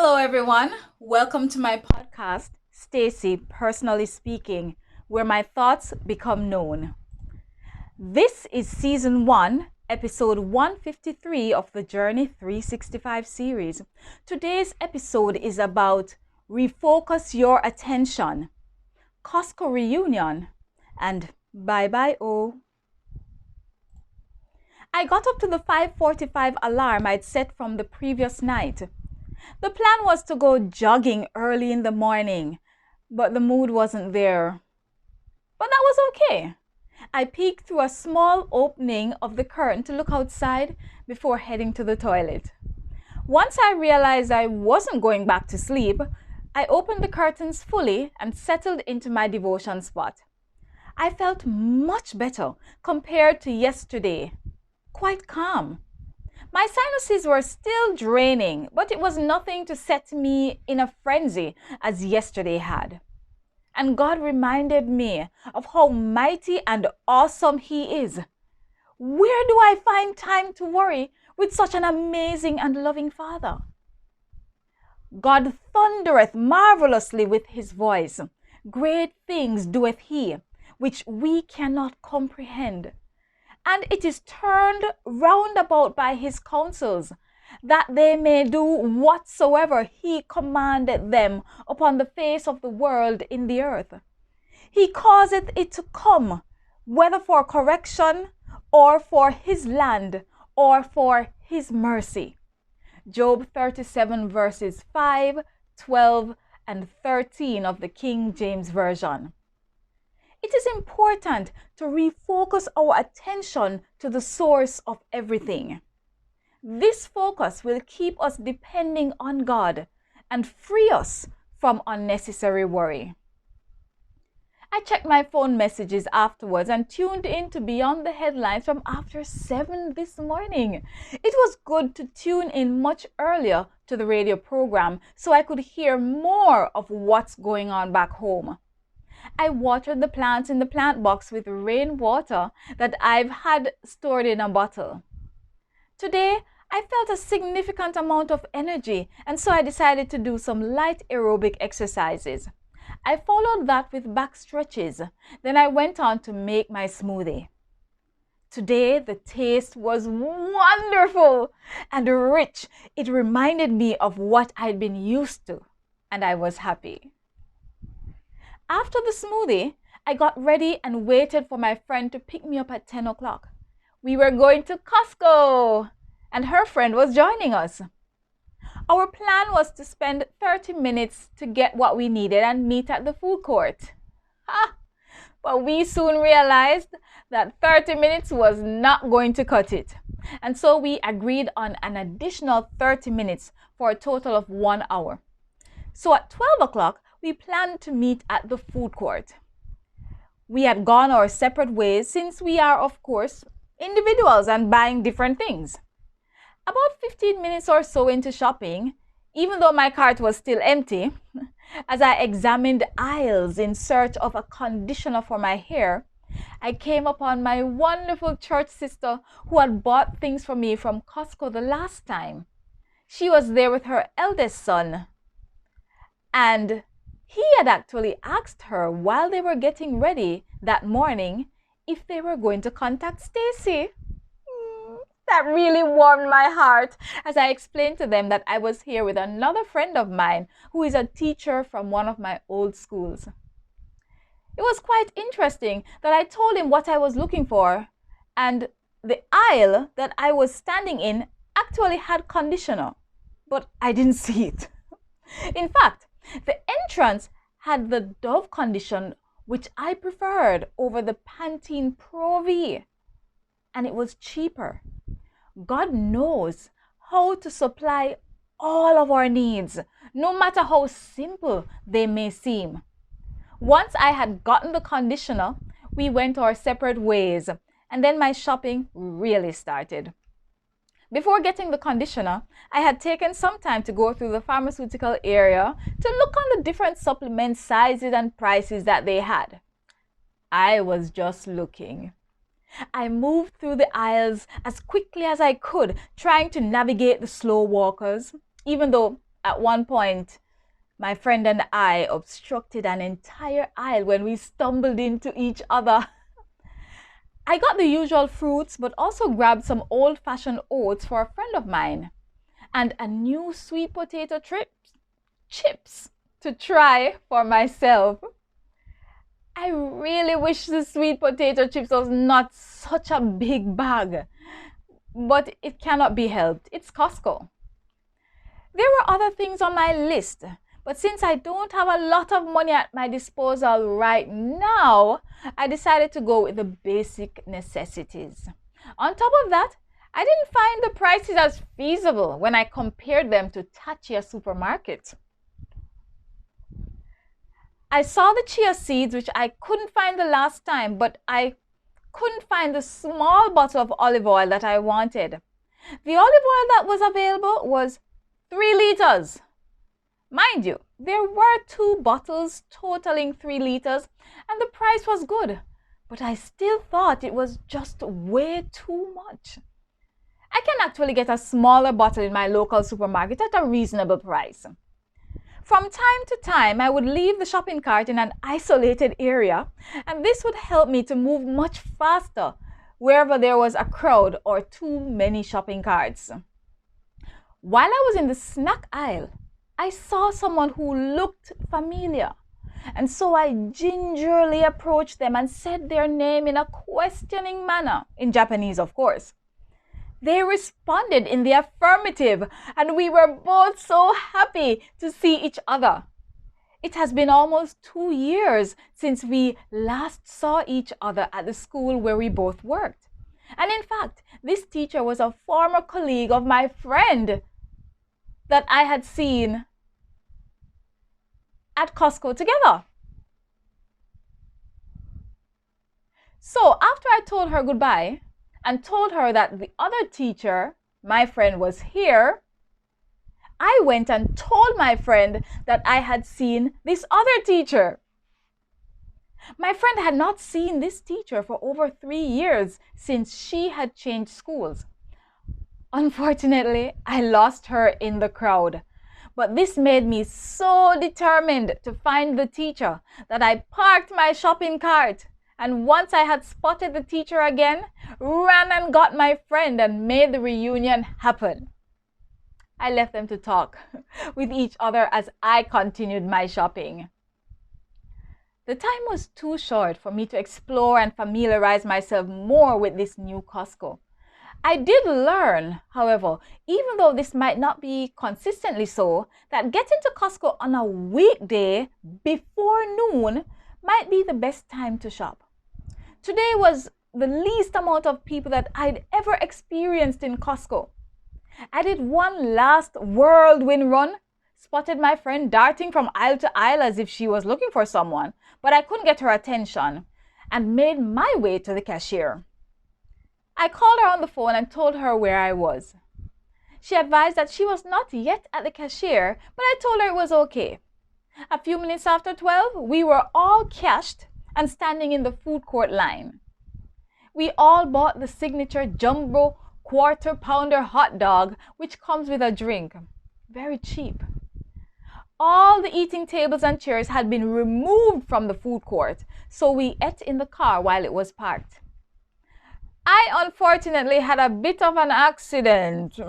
Hello, everyone. Welcome to my podcast, Stacy Personally Speaking, where my thoughts become known. This is season 1, episode 153 of the Journey 365 series. Today's episode is about refocus your attention, Costco reunion, and bye bye oh. I got up to the 5:45 alarm I'd set from the previous night. The plan was to go jogging early in the morning, but the mood wasn't there. But that was okay. I peeked through a small opening of the curtain to look outside before heading to the toilet. Once I realized I wasn't going back to sleep, I opened the curtains fully and settled into my devotion spot. I felt much better compared to yesterday. Quite calm. My sinuses were still draining, but it was nothing to set me in a frenzy as yesterday had. And God reminded me of how mighty and awesome He is. Where do I find time to worry with such an amazing and loving Father? God thundereth marvelously with His voice. Great things doeth He, which we cannot comprehend. And it is turned round about by His counsels, that they may do whatsoever He commanded them upon the face of the world in the earth. He causeth it to come, whether for correction, or for His land, or for His mercy. Job 37 verses 5, 12, and 13 of the King James Version. It is important to refocus our attention to the source of everything. This focus will keep us depending on God and free us from unnecessary worry. I checked my phone messages afterwards and tuned in to Beyond the Headlines from after 7 this morning. It was good to tune in much earlier to the radio program so I could hear more of what's going on back home. I watered the plants in the plant box with rainwater that I've had stored in a bottle. Today, I felt a significant amount of energy, and so I decided to do some light aerobic exercises. I followed that with back stretches. Then I went on to make my smoothie. Today, the taste was wonderful and rich. It reminded me of what I'd been used to, and I was happy. After the smoothie, I got ready and waited for my friend to pick me up at 10 o'clock. We were going to Costco, and her friend was joining us. Our plan was to spend 30 minutes to get what we needed and meet at the food court. But we soon realized that 30 minutes was not going to cut it. And so we agreed on an additional 30 minutes for a total of 1 hour. So at 12 o'clock, we planned to meet at the food court. We had gone our separate ways since we are, of course, individuals and buying different things. About 15 minutes or so into shopping, even though my cart was still empty, as I examined aisles in search of a conditioner for my hair, I came upon my wonderful church sister who had bought things for me from Costco the last time. She was there with her eldest son, and he had actually asked her while they were getting ready that morning if they were going to contact Stacy. That really warmed my heart as I explained to them that I was here with another friend of mine who is a teacher from one of my old schools. It was quite interesting that I told him what I was looking for, and the aisle that I was standing in actually had conditioner, but I didn't see it. In fact, the entrance had the Dove condition, which I preferred over the Pantene Pro V, and it was cheaper. God knows how to supply all of our needs, no matter how simple they may seem. Once I had gotten the conditioner, we went our separate ways, and then my shopping really started. Before getting the conditioner, I had taken some time to go through the pharmaceutical area to look on the different supplement sizes and prices that they had. I was just looking. I moved through the aisles as quickly as I could, trying to navigate the slow walkers, even though At one point, my friend and I obstructed an entire aisle when we stumbled into each other. I got the usual fruits, but also grabbed some old-fashioned oats for a friend of mine and a new sweet potato chips to try for myself. I really wish the sweet potato chips was not such a big bag, but it cannot be helped. It's Costco. There were other things on my list, but since I don't have a lot of money at my disposal right now, I decided to go with the basic necessities. On top of that, I didn't find the prices as feasible when I compared them to Tatchia supermarket. I saw the chia seeds, which I couldn't find the last time, but I couldn't find the small bottle of olive oil that I wanted. The olive oil that was available was 3 liters. Mind you, there were 2 bottles totaling 3 liters and the price was good, but I still thought it was just way too much. I can actually get a smaller bottle in my local supermarket at a reasonable price. From time to time, I would leave the shopping cart in an isolated area, and this would help me to move much faster wherever there was a crowd or too many shopping carts. While I was in the snack aisle, I saw someone who looked familiar, and so I gingerly approached them and said their name in a questioning manner, in Japanese, of course. They responded in the affirmative, and we were both so happy to see each other. It has been almost 2 years since we last saw each other at the school where we both worked. And in fact, this teacher was a former colleague of my friend that I had seen at Costco together. So after I told her goodbye and told her that the other teacher, my friend, was here, I went and told my friend that I had seen this other teacher. My friend had not seen this teacher for over 3 years since she had changed schools. Unfortunately, I lost her in the crowd, but this made me so determined to find the teacher that I parked my shopping cart, and once I had spotted the teacher again, ran and got my friend and made the reunion happen. I left them to talk with each other as I continued my shopping. The time was too short for me to explore and familiarize myself more with this new Costco. I did learn, however, even though this might not be consistently so, that getting to Costco on a weekday before noon might be the best time to shop. Today was the least amount of people that I'd ever experienced in Costco. I did one last whirlwind run, spotted my friend darting from aisle to aisle as if she was looking for someone, but I couldn't get her attention, and made my way to the cashier. I called her on the phone and told her where I was. She advised that she was not yet at the cashier, but I told her it was okay. A few minutes after 12, we were all cashed and standing in the food court line. We all bought the signature jumbo quarter-pounder hot dog, which comes with a drink. Very cheap. All the eating tables and chairs had been removed from the food court, so we ate in the car while it was parked. I unfortunately had a bit of an accident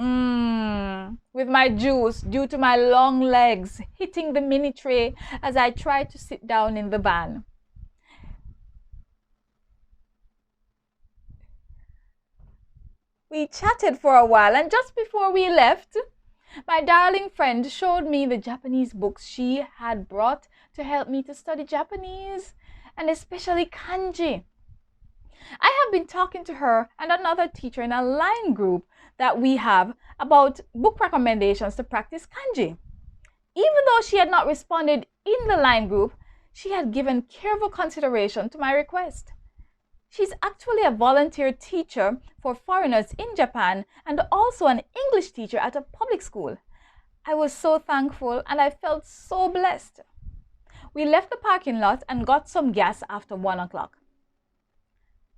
with my juice due to my long legs hitting the mini tray as I tried to sit down in the van. We chatted for a while, and just before we left, my darling friend showed me the Japanese books she had brought to help me to study Japanese, and especially kanji. I have been talking to her and another teacher in a line group that we have about book recommendations to practice kanji. Even though she had not responded in the line group, she had given careful consideration to my request. She's actually a volunteer teacher for foreigners in Japan and also an English teacher at a public school. I was so thankful and I felt so blessed. We left the parking lot and got some gas after 1 o'clock.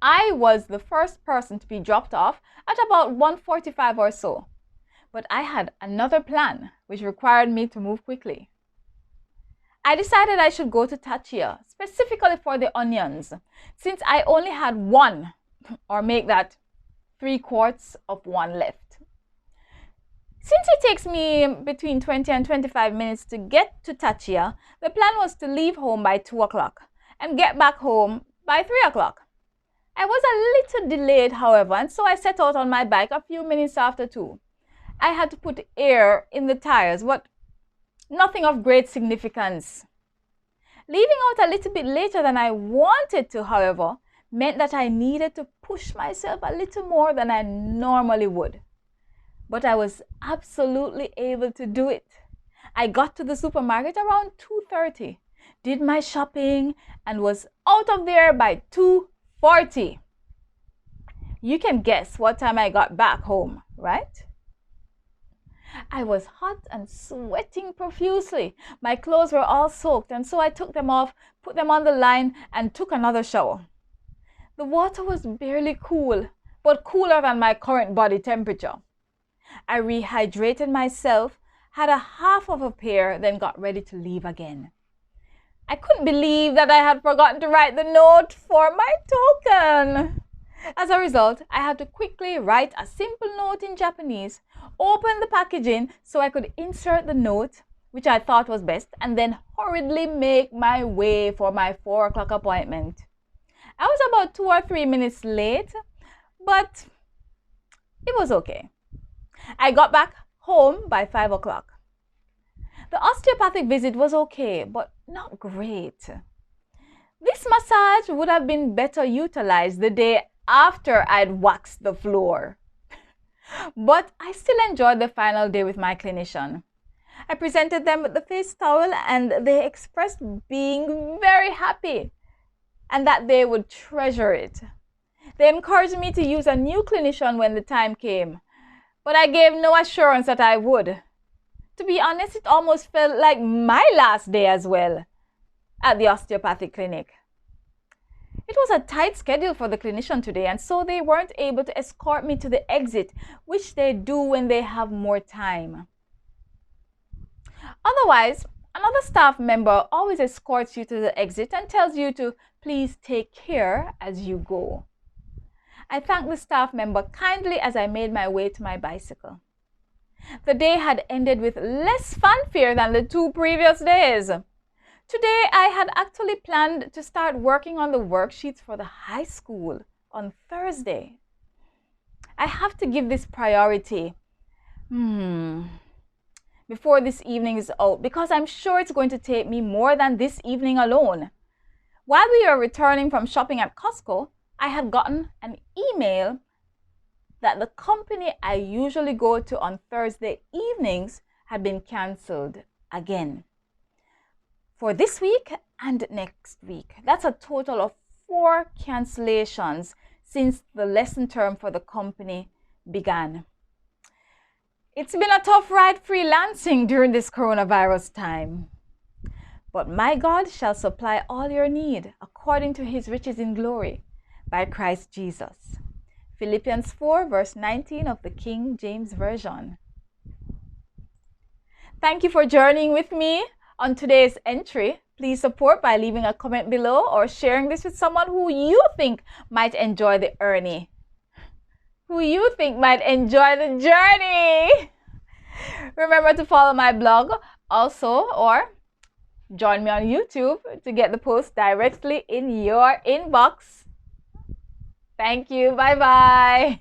I was the first person to be dropped off at about 1:45 or so. But I had another plan which required me to move quickly. I decided I should go to Tachia, specifically for the onions, since I only had one, or make that 3/4 of one left. Since it takes me between 20 and 25 minutes to get to Tachia, the plan was to leave home by 2 o'clock and get back home by 3 o'clock. I was a little delayed, however, and so I set out on my bike a few minutes after 2. I had to put air in the tires, but nothing of great significance. Leaving out a little bit later than I wanted to, however, meant that I needed to push myself a little more than I normally would. But I was absolutely able to do it. I got to the supermarket around 2:30, did my shopping, and was out of there by 2:40. You can guess what time I got back home, right? I was hot and sweating profusely. My clothes were all soaked, and so I took them off, put them on the line, and took another shower. The water was barely cool, but cooler than my current body temperature. I rehydrated myself, had a half of a pair, then got ready to leave again. I couldn't believe that I had forgotten to write the note for my token. As a result, I had to quickly write a simple note in Japanese, open the packaging so I could insert the note, which I thought was best, and then hurriedly make my way for my 4 o'clock appointment. I was about 2 or 3 minutes late, but it was okay. I got back home by 5 o'clock. The osteopathic visit was okay, but not great. This massage would have been better utilized the day after I'd waxed the floor. But I still enjoyed the final day with my clinician. I presented them with the face towel and they expressed being very happy and that they would treasure it. They encouraged me to use a new clinician when the time came, but I gave no assurance that I would. To be honest, it almost felt like my last day as well at the osteopathic clinic. It was a tight schedule for the clinician today, and so they weren't able to escort me to the exit, which they do when they have more time. Otherwise, another staff member always escorts you to the exit and tells you to please take care as you go. I thanked the staff member kindly as I made my way to my bicycle. The day had ended with less fanfare than the 2 previous days. Today, I had actually planned to start working on the worksheets for the high school on Thursday. I have to give this priority before this evening is out because I'm sure it's going to take me more than this evening alone. While we were returning from shopping at Costco, I had gotten an email that the company I usually go to on Thursday evenings had been canceled again for this week and next week. That's a total of 4 cancellations since the lesson term for the company began. It's been a tough ride freelancing during this coronavirus time. But my God shall supply all your need according to his riches in glory by Christ Jesus. Philippians 4 verse 19 of the King James Version. Thank you for journeying with me on today's entry. Please support by leaving a comment below or sharing this with someone who you think might enjoy the journey. Remember to follow my blog also, or join me on YouTube to get the post directly in your inbox. Thank you. Bye-bye.